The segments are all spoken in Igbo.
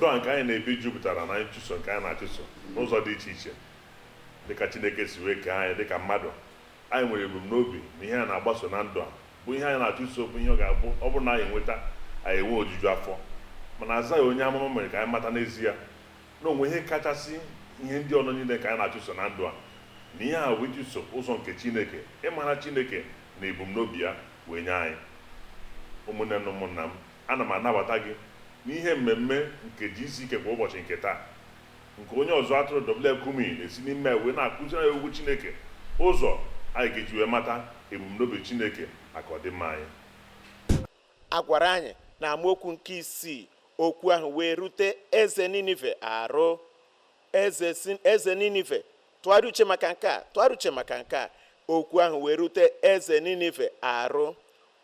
ndụ a nke anyị na-ebi jupụtara na nchụso nke anyị na-achụso n'ụzọ dị iche iche dịka Chineke si wee kee anyị dịka mmadụ. Anyị nwere ebumnobi na ihe a na-agbaso na ndụ a bụ ihe anyị na-achụso, bụ ihe ọ ga-abụ ọ bụrụ na anyị enweta anyị enwe ojuju afọ. Mana Aịzaya onye amụma mere ka anyị mata n'ezie na onwe ihe kachasị ihe ndị ọnụ niile ka anyị na-achụso na ndụ a, na ihe a bụ ịchụso ụzọ nke Chineke, ịmara Chineke na ebumnobi ya wee nye anyị. Ụmụnne na ụmụnna m, ana m anabata gị n'ihe mmemme nke GCK Kwa Ụbọchị nke taa, nke onye ọzọ atụrụ W.F Kumuyi na-esi n'ime wee na-akụziri anyị okwu Chineke, ụzọ anyị ga-eji wee mata ebumnobi Chineke maka ọdịmma anyị. A gwara anyị na amaokwu nke 6 okwu ahụ wee rute eze Ninive arụ. Eze Ninive tụgharịa uche maka nke a, tụgharịa uche maka nke a. Okwu ahụ wee rute eze Ninive arụ.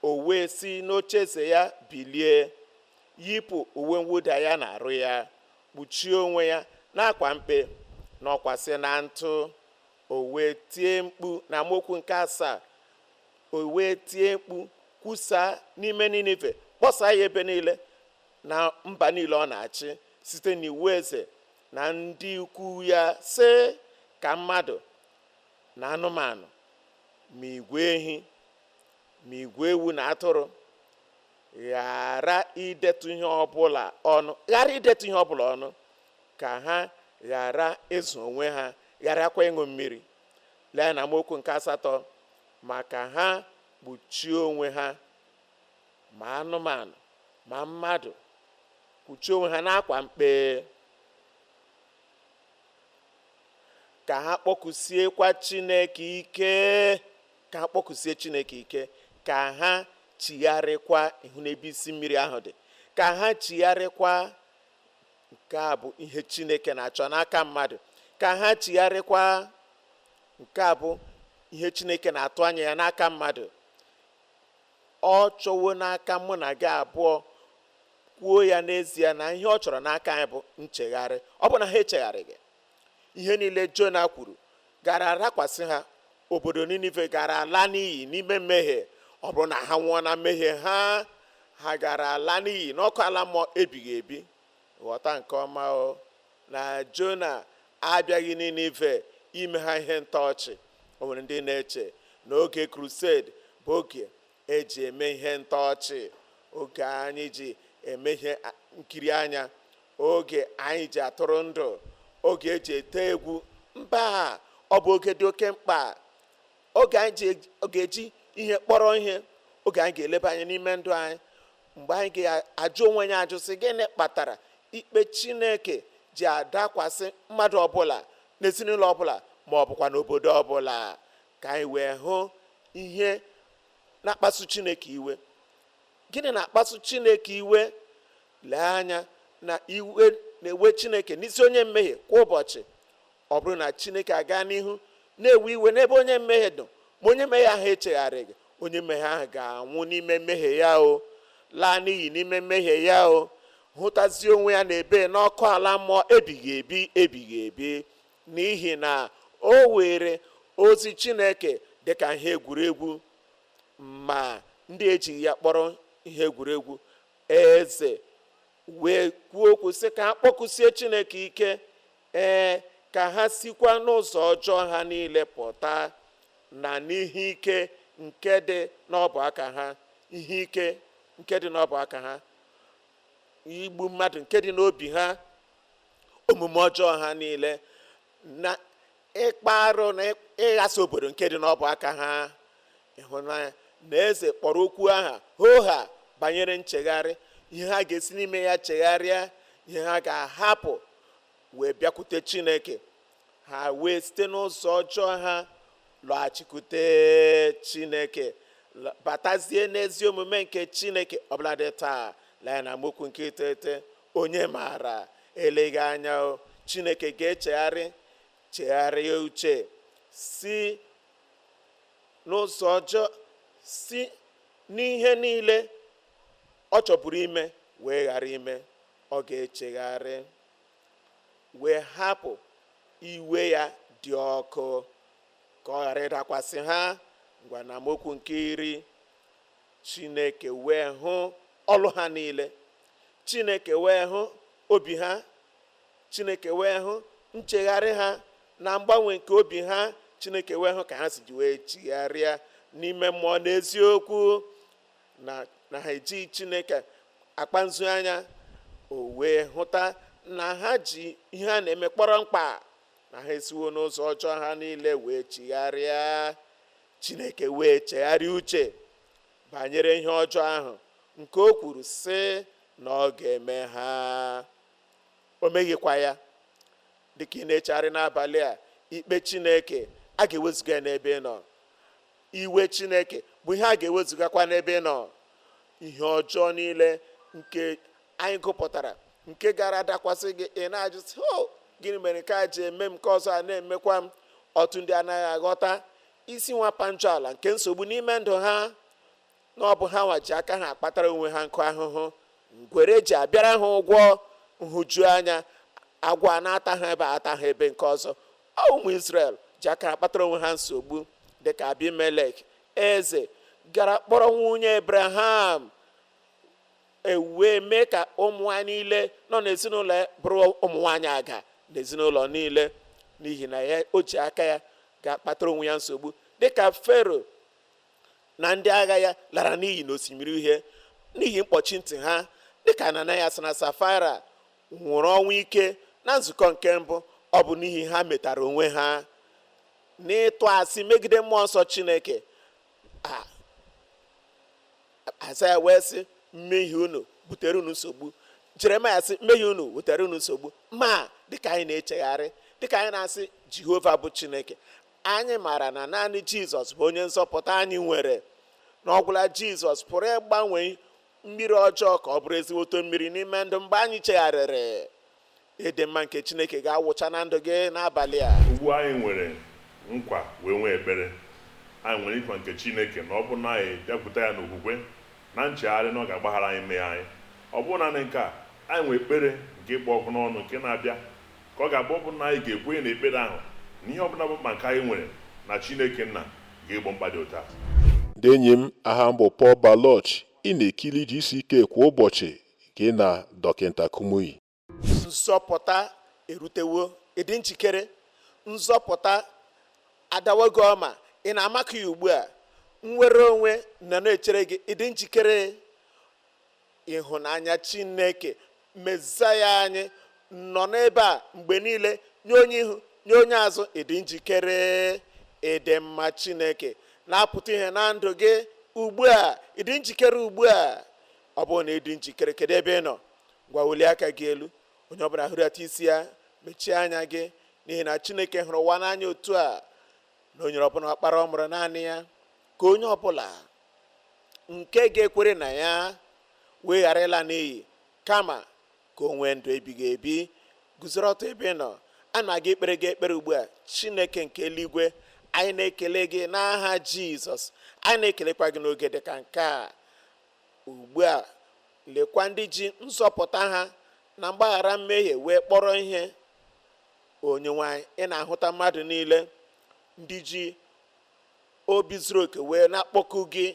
O wee si n'ocheeze ya bilie, yipụ uwe mwụda ya na arụ ya, kpuchie onwe ya n'akwa mkpe, nọkwasị na ntụ. O wee tie mkpu na amaokwu nke 7. O wee tie mkpu kwusaa n'ime Ninive, kpọsaa ya ebe niile na mba niile ọ na-achị site n'iwu eze na ndị ukwu ya, sị ka mmadụ na anụmanụ, ma igwe ehi, ma igwe ewu na atụrụ ghara idetu ihe ọbụla ọnụ, ka ha ghara ịzụ onwe ha, gharakwa ịṅụ mmiri. Lee na amaokwu nke 8, maka ha kpuchie onwe ha, ma anụmanụ ma mmadụ kpuchie onwe ha n'akwa mkpe, ka ha kpọkusiekwa Chineke ike, ka ha kpọkusie Chineke ike, ka ha chigharịkwa. Ihu n'ebe isi mmiri ahụ dị, ka ha chigharịkwa. Nke a bụ ihe Chineke na-achọ n'aka mmadụ, ka ha chigharịkwa. Nke a bụ ihe Chineke na-atụ anya ya n'aka mmadụ. Ọ chọwo n'aka mụ na gị abụọ, kwuo ya n'ezie na ihe ọ chọrọ n'aka anyị bụ nchegharị. Ọ bụ na ha echegharịghị, ihe niile Jona kwuru gara arakwasị ha. Obodo Ninive gara ala n'iyi n'ime mmehie. Ọ bụrụ na ha nwụọ na mmehie ha, ha gara ala n'iyi n'ọkụ ala mmụọ ebighị ebi. Ghọta nke ọma o na Jona abịaghị Ninive ime ha ihe ntọọchị. O nwere ndị na-eche na oge crusade bụ oge eji eme ihe ntọọchị, oge anyị ji eme ihe nkiri anya, oge anyị ji atụrụ ndụ, oge eji ete egwu. Mba, ọ bụ oge dị oke mkpa, oge anyị ga-eji ihe kpọrọ ihe, oge anyị ga-eleba anya n'ime ndụ anyị, mgbe anyị ga-ajụ onwe anyị ajụ sị, gịnị kpatara ikpe Chineke ji adakwasị mmadụ ọbụla n'ezinụlọ ọbụla ma ọ bụkwa n'obodo ọbụla, ka anyị wee hụ ihe na-akpasu Chineke iwe. Gịnị na-akpasu Chineke iwe? Lee anya na iwe na-ewe Chineke n'isi onye mmehie kwa ụbọchị. Ọ bụrụ na Chineke aga n'ihu na-ewe iwe n'ebe onye mmehie nọ, ma onye mmehie ahụ echegharịghị, onye mmehie ahụ ga-anwụ n'ime mmehie ya o, laa n'iyi n'ime mmehie ya o, hụtazie onwe ya na-ebe n'ọkụ ala mmụọ ebighị ebi, n'ihi na o were ozi Chineke dịka ihe egwuregwu, ma ndị ejighị ya kpọrọ ihe egwuregwu. Eze wee kwuo okwu sị ka ha kpọkusie Chineke ike, ka ha sikwa n'ụzọ ọjọọ ha niile pụta, na n'ihe ike nke dị n'ọbụ aka ha, ihe ike nke dị n'ọbụ aka ha, igbu mmadụ nke dị n'obi ha, omume ọjọọ ha niile, na ịkpa arụ na ịghasa obodo nke dị n'ọbụ aka ha. Ịhụnanya na eze kpọrọ okwu aha hoha banyere nchegharị, ihe ha ga-esi n'ime ya chegharịa, ihe ha ga-ahapụ wee bịakwute Chineke. Ha wee site n'ụzọ ọjọọ ha lọghachikwute Chineke, batazie n'ezi omume nke Chineke. Ọbụladị taa, lee na amaokwu nke 9, onye maara, eleghị anya Chineke ga-chegharịa uche, si n'ụzọ ọjọọ, si n'ihe niile ọ chọburu ime wee ghara ime. Ọ ga-echegharị wee hapụ iwe ya dị ọkụ, ka ọ ghara ịdakwasị ha. Ngwa na amaokwu nke 10, Chineke wee hụ ọlụ ha niile, Chineke wee hụ obi ha, Chineke wee hụ nchegharị ha, na mgbanwe nke obi ha, Chineke wee hụ ka ha si wee chigharịa n'ime mmụọ na eziokwu, na ha eji Chineke akpanzu anya. O wee hụta na ha ji ihe a na-eme kpọrọ mkpa, na ha esiwo n'ụzọ ọjọọ ha niile wee chigharịa. Chineke wee chegharịa uche banyere ihe ọjọọ ahụ nke o kwuru sị na ọ ga-eme ha. O meghịkwa ya. Dịka ị na-echegharị n'abalị a, ikpe Chineke a ga-ewezuga n'ebe ị nọ. Iwe Chineke bụ ihe a ga-ewezugakwa n'ebe ị nọ. Ihe ọjọọ niile nke anyị gụpụtara, nke gara dakwasị gị, ị na-ajụ sị, gịnị mere nke a ji eme m, nke ọzọ a na-emekwa m? Otu ndị anaghị aghọta isi nwapa njọ ala nke nsogbu n'ime ndụ ha, na ọ bụ ha nwa ji aka ha akpatara onwe ha nkụ ahụhụ. Ngwere ji abịara ha ụgwọ nhụju anya, agwọ a na-ata ha ebe ata ha ebe nke ọzọ. Ụmụ Izrel ji aka ha kpatara onwe ha nsogbu, dịka Abimelek eze gara kpọrọ nwunye Abraham, ewee mee ka ụmụ nwaanyị niile nọ n'ezinụlọ ya bụrụ ụmụ nwaanyị aga n'ezinụlọ niile, n'ihi na ya o ji aka ya ga-akpatara onwe ya nsogbu. Dịka Fero na ndị agha ya lara n'iyi n'osimiri Uhie n'ihi mkpọchi ntị ha, dịka Ananias na Safira nwụrụ ọnwụ ike na nzukọ nke mbụ. Ọ bụ n'ihi ha metara onwe ha n'ịtụ asị megide mmụọ nsọ Chineke. Aịzaya wee sị, mmehie unu butere unu nsogbu. Jeremaya sị, mmehie unu butere unu nsogbu. Ma dịka anyị na-echegharị, dịka anyị na-asị Jehova bụ Chineke, anyị maara na naanị Jizọs bụ onye nzọpụta anyị nwere, na ọgwụla Jizọs pụrụ ịgbanwe mmiri ọjọọ ka ọ bụrụ ezigboto mmiri n'ime ndụ mgbe anyị chegharịrị. Ịdị mma nke Chineke ga-awụcha na ndụ gị n'abalị a. Ugbu anyị nwere nkwa wee nwee ekpere. Anyị nwere nkwa nke Chineke na ọ bụ na anyị bịakwute ya n'okwukwe na nchegharị, na ọ ga-agbaghara anyị mmehie anyị. Ọ bụrụ naanị nke a, anyị nwee ekpere nke ịkpọ ọkụ n'ọnụ nke na-abịa, ka ọ ga-abụ bụ na anyị ga-ekwenye na ekpere ahụ na ihe ọbụla bụ mkpa nke anyị nwere na Chineke nna ga-egbo mkpa dị ụta. Ndị enyi m, aha m bụ Paul Baloch. Ị na-ekiri GCK Kwa Ụbọchị gị na Dọkịta Kumuyi. Nzọpụta erutewo, ịdị njikere. Nzọpụta adawago ọma, ị na-amaka ya ugbu a. Nnwere onwe nọ na-echere gị, ịdị njikere. Ịhụnanya Chineke Mesaya anyị nọ n'ebe a mgbe niile, nye onye ihu nye onye azụ. Ịdị njikere. Ịdị mma Chineke na-apụta ihe na ndụ gị ugbu a. Ịdị njikere ugbu a. Ọ bụrụ na ịdị njikere, kedu ebe ị nọ? Gwa welie aka gị elu. Onye ọbụla hụrịata isi ya, mechie anya gị, n'ihi na Chineke hụrụ ụwa n'anya otu a, na onye ọbụla ọkpara ọ mụrụ naanị ya, ka onye ọbụla nke ga-ekwere na ya wee ghara ịla n'iyi, kama ka o nwee ndụ ebighị ebi. Guzoro ọtọ ebe ị nọ. A na-aga ekpere gị ekpere ugbu a. Chineke nke eluigwe, anyị na-ekele gị n'aha Jizọs. Anyị na-ekelekwa gị n'oge dịka nke a. Ugbu a, lekwa ndị ji nzọpụta ha na mgbaghara mmehie wee kpọrọ ihe. Onye nwanyị, ị na-ahụta mmadụ niile ndị ji obi zuru oke wee na-akpọku gị,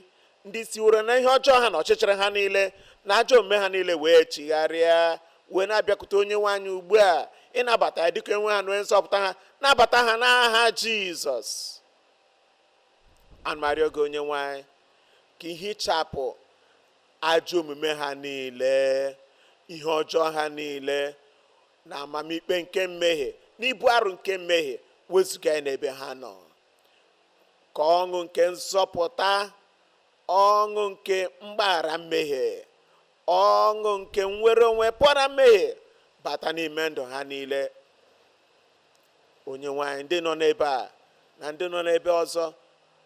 ndị siworo na ihe ọjọọ ha na ọchịchịrị ha niile na ajọ omume ha niile wee chigharịa, wee na-abịakwute onye nwanyị ugbu a ịnabata ya dịka enwe ha na onye nzọpụta ha. Nabata ha n'aha Jizọs. Anụmarịọ gị onye nwanyị ka ihichapụ ajọ omume ha niile, ihe ọjọọ ha niile, na amamikpe nke mmehie, n'ibu arụ nke mmehie, wezụga ya n'ebe ha nọ. Ka ọṅụ nke nzọpụta, ọṅụ nke mgbaghara mmehie, ọṅụ nke nnwere onwe pụọ na mmehie bata n'ime ndụ ha niile. Onye nwanyị, ndị nọ n'ebe a na ndị nọ n'ebe ọzọ,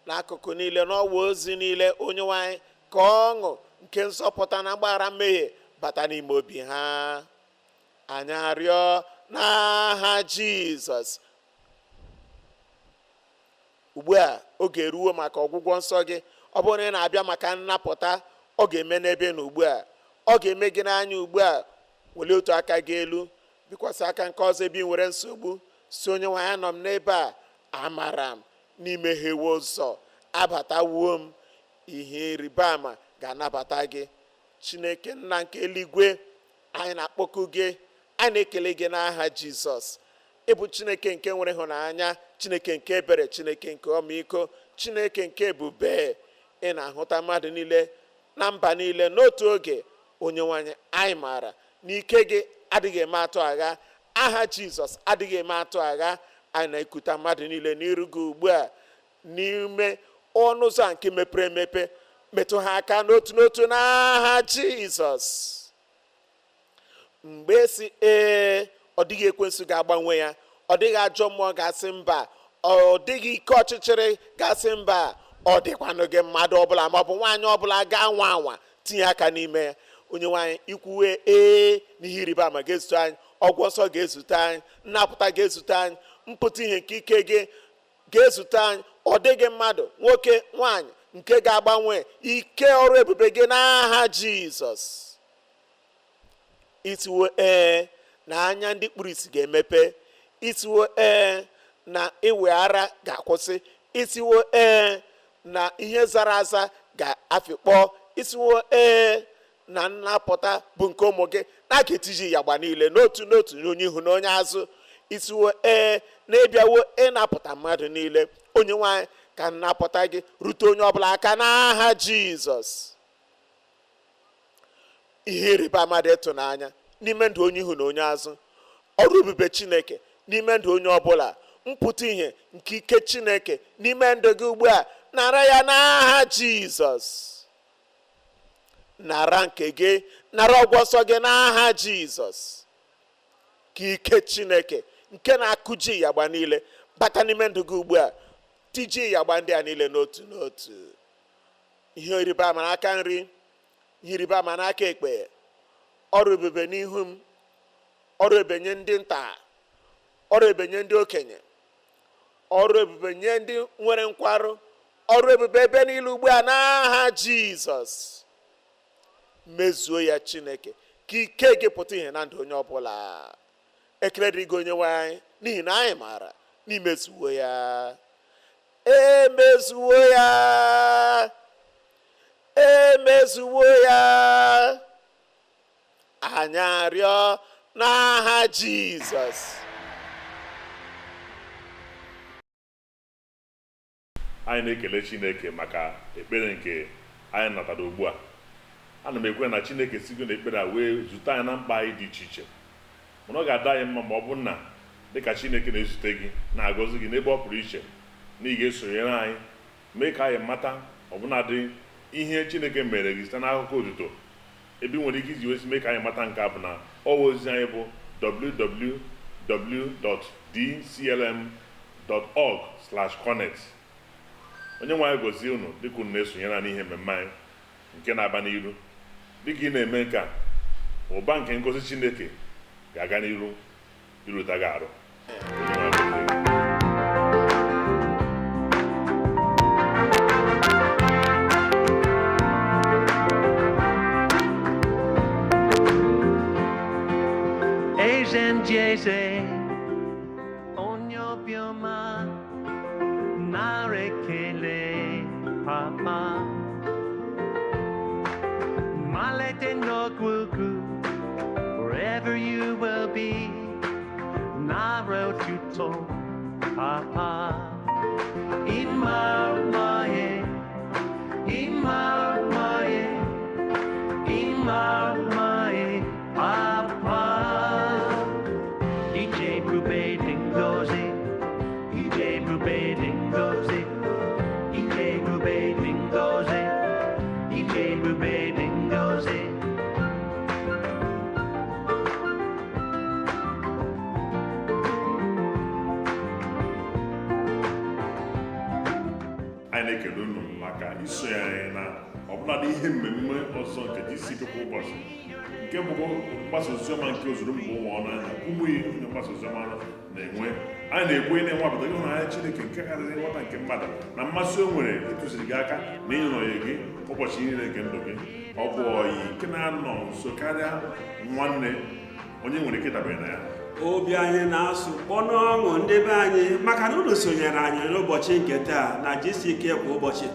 n'akụkụ niile, n'ọwa ozi niile, onye nwanyị, ka ọṅụ nke nzọpụta na mgbaghara mmehie bata n'ime obi ha. Anyị arịọ n'aha Jizọs. Ugbu a, oge eruo maka ọgwụgwọ nsọ gị. Ọ bụrụ na ị na-abịa maka nnapụta, ọ ga-eme n'ebe nọ ugbu a. Ọ ga-eme gị n'anya ugbu a. Welie otu aka gị elu, bikwasị aka nke ọzọ ebe ị nwere nsogbu. Si onye nwe ya, nọ m n'ebe a, amara m n'ime hewe ụzọ, abatawuo m. Ihe ịrịba ama ga-anabata gị. Chineke nna nke eluigwe, anyị na-akpọku gị a na-ekele gị n'aha Jizọs. Ịbụ Chineke nke nwere ịhụnanya, Chineke nke ebere, Chineke nke ọmịiko, Chineke nke ebube. Ị na-ahụta mmadụ niile na mba niile n'otu oge. Onye nwanyị anyị maara n'ike gị adịghị eme atụ agha. Aha Jizọs adịghị eme atụ agha. Anyị na-ekuta mmadụ niile n'iru gị ugbu a n'ime ọnụ ụzọ nke mepere emepe. Metụ ha aka n'otu n'otu n'aha Jizọs. Mgbe si ọ dịghị ekwensu ga-agbanwe ya, ọ dịghị ajọ mmụọ ga-asị mba, ọ dịghị ike ọchịchịrị ga-asị mba, ọ dịkwanụ gị mmadụ ọbụla maọbụ nwaanyị ọbụla ga-anwa anwa tinye aka n'ime ya. Onye nwaanyị ikwuwe n'ihe ịrịba ama ga-ezute anyị, ọgwụ nsọ ga-ezute anyị, nnapụta ga-ezute anyị, mpụta ihe nke ike gị ga-ezute anyị. Ọ dịghị mmadụ nwoke nwaanyị nke ga-agbanwe ike ọrụ ebube gị n'aha Jizọs. Itiwo na anya ndị kpuru isi ga-emepe. Itiwo na iwe ara ga-akwụsị. Itiwo na ihe zara aza ga-afịkpọ. Itiwo na nnapụta bụ nke ụmụ gị na ga-etiji ya gba niile n'otu n'otu, onye ihu na onye azụ. Itiwo na ịbịawo ịnapụta mmadụ niile. Onye nwanyị ka nnapụta gị rute onye ọbụla aka n'aha Jizọs. Ihe ịrịba ama dị ịtụnanya n'ime ndụ onye ihu na onye azụ. Ọrụ ebube Chineke n'ime ndụ onye ọbụla. Mpụta ihe nke ike Chineke n'ime ndụ gị ugbu a. Nara ya n'aha Jizọs. Nara nke gị, nara ọgwụ nsọ gị n'aha Jizọs. Ka ike Chineke nke na-akụji ya gba niile bata n'ime ndụ gị ugbu a. Tiji ya gba ndị a niile n'otu n'otu. Ihe ịrịba ama n'aka nri, ihe ịrịba ama n'aka ekpe. Ọrụ ebube n'ihu m, ọrụ ebube nye ndị nta, ọrụ ebube nye ndị okenye, ọrụ ebube nye ndị nwere nkwarụ, ọrụ ebube ebe niile ugbu a n'aha Jizọs. Mezuo ya Chineke, ka ike gị pụta ihe na ndụ onye ọbụla. Ekele dịrị gị onye nwanyị n'ihi na anyị maara n'imezuo ya. Emezuo ya, emezuo ya. Anyị arịọ n'aha Jizọs. Anyị na-ekele Chineke maka ekpere nke anyị natara ugbu a. Ana m ekwe na Chineke sigo na ekpere a wee zute anyị na mkpa anyị dị iche iche. Mana ọ ga-ada anyị mma ma ọ bụ na dịka Chineke na-ezute gị na-agọzi gị n'ebe ọ pụrụ iche, na ị ga-esonyere anyị mee ka anyị mata ọbụnadị ihe Chineke mere gị site n'akụkọ otuto. Ebe nwere ike iji wesi mee ka anyị mata nke a bụ na ozi anyị bụ www.dclm.org/connect. Onye nwe anyị gozie unu dịka unu na-esonyere n'ihe mmemme anyị nke na-aba n'iru. Dịka ị na-eme nke a, ụba nke ngozi Chineke ga-aga n'iru irute gị arụ. Jeze onye obiọma nara ekele papa, mmalite n'ọgwụgwụ wherever you will be, nara otuto papa. Imarumaye, imarumaye, imarumaye papa. Anyị na-ekele unu maka iso anyị na ọbụladị ihe mmemme ọzọ nke GCK Kwa Ụbọchị, nke bụkwa mgbasa oziọma nke ozuru mgbe ụwa ọnụ anya Kumuyi onye mgbasa oziọma na-enwe. Anyị na-ekwu ị na-enwapụta gị ịhụnanya Chineke nke karịrị nghọta nke mmadụ na mmasị o nwere ịtụziri gị aka na ịnọnye gị ụbọchị niile nke ndụ gị. Ọ bụ ọyị nke na-anọ nso karịa nwanne onye nwere ike dabere na ya. Obi anyị na-asụ kpọnụ ọṅụ ndị be anyị maka na unu sonyere anyị n'ụbọchị nke taa na GCK Kwa Ụbọchị.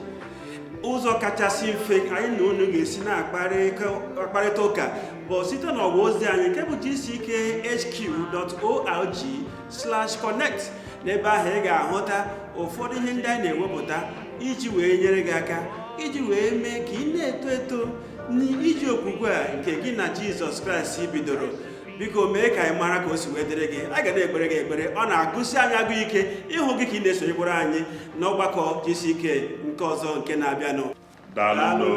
ụzọ kachasị mfe anyị na unu ga-esi na-akparịta ụka bụ site n'ọwa ozi anyị nke bụ gckhq.org/connect. n'ebe ahụ ị ga-ahụta ụfọdụ ihe ndị anyị na-ewepụta iji wee nyere gị aka, iji wee mee ka ị na-eto eto n'iji okwukwe a nke gị na Jizọs Kraịst bidoro. Biko mee ka anyị mara ka o si wee dịrị gị. A ga na-ekpere gị ekpere, ọ na-agụsi anyị agụ ike ịhụ gị ka ị na-esonyekwara anyị n'ọgbakọ GCK nke ọzọ nke na-abịanụ. Daalụ.